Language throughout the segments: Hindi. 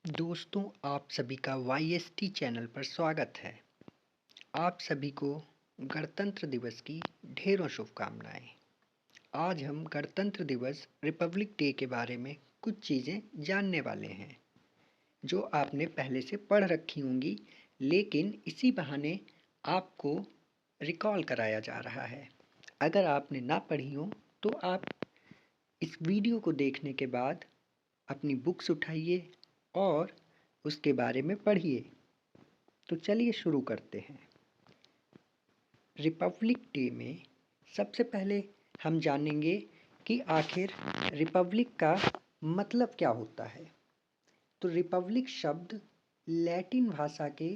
दोस्तों, आप सभी का YST चैनल पर स्वागत है। आप सभी को गणतंत्र दिवस की ढेरों शुभकामनाएं। आज हम गणतंत्र दिवस रिपब्लिक डे के बारे में कुछ चीज़ें जानने वाले हैं जो आपने पहले से पढ़ रखी होंगी, लेकिन इसी बहाने आपको रिकॉल कराया जा रहा है। अगर आपने ना पढ़ी हो तो आप इस वीडियो को देखने के बाद अपनी बुक्स उठाइए और उसके बारे में पढ़िए। तो चलिए शुरू करते हैं। रिपब्लिक डे में सबसे पहले हम जानेंगे कि आखिर रिपब्लिक का मतलब क्या होता है। तो रिपब्लिक शब्द लैटिन भाषा के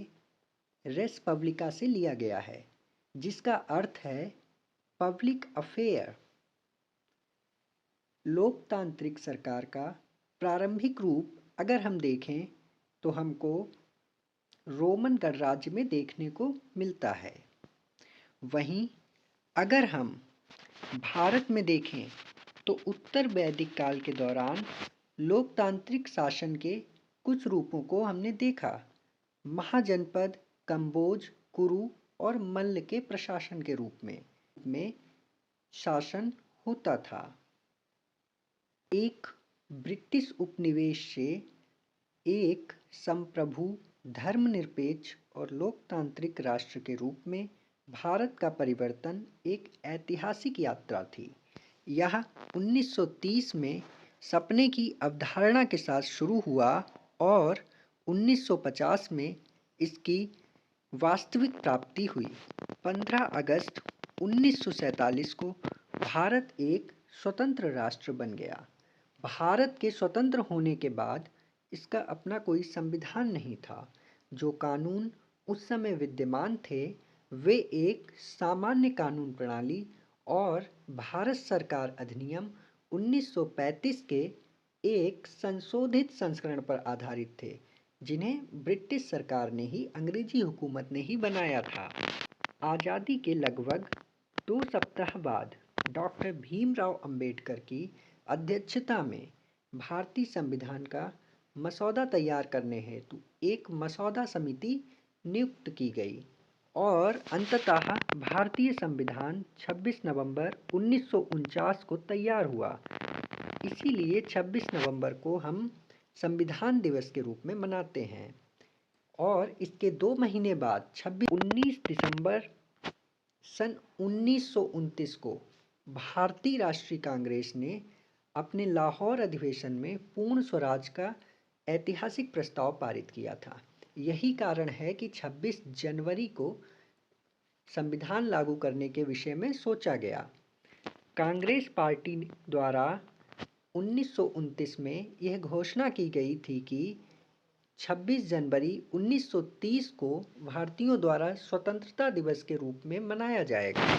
रेस पब्लिका से लिया गया है, जिसका अर्थ है पब्लिक अफेयर। लोकतांत्रिक सरकार का प्रारंभिक रूप अगर हम देखें तो हमको रोमन गणराज्य में देखने को मिलता है। वहीं अगर हम भारत में देखें तो उत्तर वैदिक काल के दौरान लोकतांत्रिक शासन के कुछ रूपों को हमने देखा। महाजनपद, कंबोज, कुरु और मल्ल के प्रशासन के रूप में शासन होता था। एक ब्रिटिश उपनिवेश से एक संप्रभु, धर्मनिरपेक्ष और लोकतांत्रिक राष्ट्र के रूप में भारत का परिवर्तन एक ऐतिहासिक यात्रा थी। यह 1930 में सपने की अवधारणा के साथ शुरू हुआ और 1950 में इसकी वास्तविक प्राप्ति हुई। 15 अगस्त 1947 को भारत एक स्वतंत्र राष्ट्र बन गया। भारत के स्वतंत्र होने के बाद इसका अपना कोई संविधान नहीं था। जो कानून उस समय विद्यमान थे वे एक सामान्य कानून प्रणाली और भारत सरकार अधिनियम 1935 के एक संशोधित संस्करण पर आधारित थे, जिन्हें ब्रिटिश सरकार ने ही, अंग्रेजी हुकूमत ने ही बनाया था। आज़ादी के लगभग 2 सप्ताह बाद डॉक्टर भीमराव अंबेडकर की अध्यक्षता में भारतीय संविधान का मसौदा तैयार करने हेतु एक मसौदा समिति नियुक्त की गई और अंततः भारतीय संविधान 26 नवंबर 1949 को तैयार हुआ। इसीलिए 26 नवंबर को हम संविधान दिवस के रूप में मनाते हैं। और इसके 2 महीने बाद 19 दिसंबर सन 1929 को भारतीय राष्ट्रीय कांग्रेस ने अपने लाहौर अधिवेशन में पूर्ण स्वराज का ऐतिहासिक प्रस्ताव पारित किया था। यही कारण है कि 26 जनवरी को संविधान लागू करने के विषय में सोचा गया। कांग्रेस पार्टी द्वारा 1929 में यह घोषणा की गई थी कि 26 जनवरी 1930 को भारतीयों द्वारा स्वतंत्रता दिवस के रूप में मनाया जाएगा।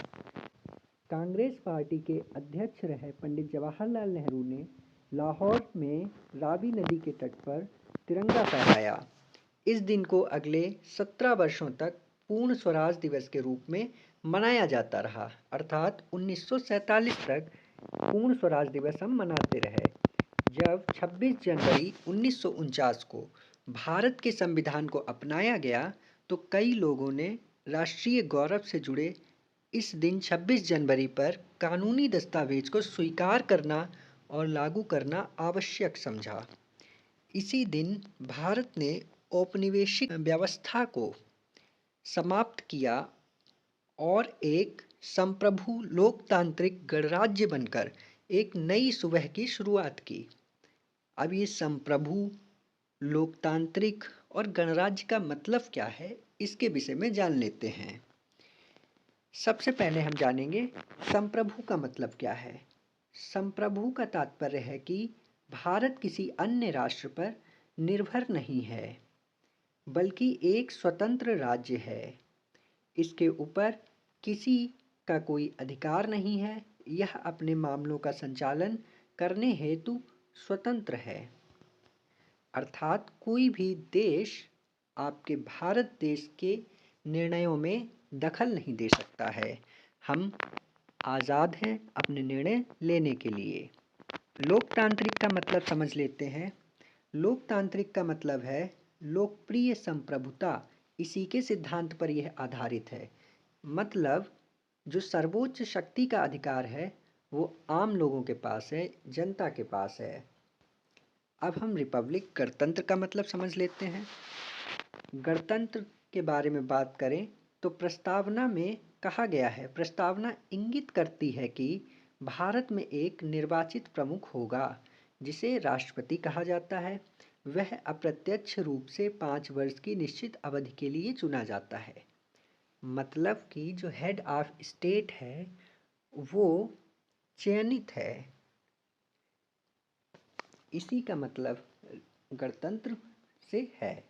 कांग्रेस पार्टी के अध्यक्ष रहे पंडित जवाहरलाल नेहरू ने लाहौर में रावी नदी के तट पर तिरंगा फहराया। इस दिन को अगले 17 वर्षों तक पूर्ण स्वराज दिवस के रूप में मनाया जाता रहा, अर्थात 1947 तक पूर्ण स्वराज दिवस हम मनाते रहे। जब 26 जनवरी 1949 को भारत के संविधान को अपनाया गया तो कई लोगों ने राष्ट्रीय गौरव से जुड़े इस दिन 26 जनवरी पर कानूनी दस्तावेज को स्वीकार करना और लागू करना आवश्यक समझा। इसी दिन भारत ने औपनिवेशिक व्यवस्था को समाप्त किया और एक संप्रभु लोकतांत्रिक गणराज्य बनकर एक नई सुबह की शुरुआत की। अब ये संप्रभु, लोकतांत्रिक और गणराज्य का मतलब क्या है, इसके विषय में जान लेते हैं। सबसे पहले हम जानेंगे संप्रभु का मतलब क्या है। संप्रभु का तात्पर्य है कि भारत किसी अन्य राष्ट्र पर निर्भर नहीं है, बल्कि एक स्वतंत्र राज्य है। इसके ऊपर किसी का कोई अधिकार नहीं है। यह अपने मामलों का संचालन करने हेतु स्वतंत्र है। अर्थात कोई भी देश आपके भारत देश के निर्णयों में दखल नहीं दे सकता है। हम आज़ाद हैं अपने निर्णय लेने के लिए। लोकतांत्रिक का मतलब समझ लेते हैं। लोकतांत्रिक का मतलब है लोकप्रिय संप्रभुता। इसी के सिद्धांत पर यह आधारित है। मतलब जो सर्वोच्च शक्ति का अधिकार है वो आम लोगों के पास है, जनता के पास है। अब हम रिपब्लिक गणतंत्र का मतलब समझ लेते हैं। गणतंत्र के बारे में बात करें तो प्रस्तावना में कहा गया है, प्रस्तावना इंगित करती है कि भारत में एक निर्वाचित प्रमुख होगा जिसे राष्ट्रपति कहा जाता है। वह अप्रत्यक्ष रूप से 5 वर्ष की निश्चित अवधि के लिए चुना जाता है। मतलब कि जो हेड ऑफ स्टेट है वो चयनित है। इसी का मतलब गणतंत्र से है।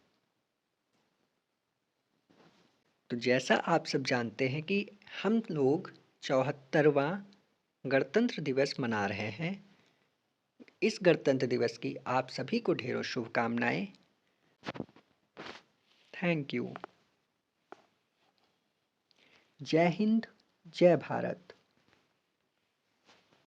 तो जैसा आप सब जानते हैं कि हम लोग 74वां गणतंत्र दिवस मना रहे हैं। इस गणतंत्र दिवस की आप सभी को ढेरों शुभकामनाएं। Thank you. जय हिंद, जय भारत।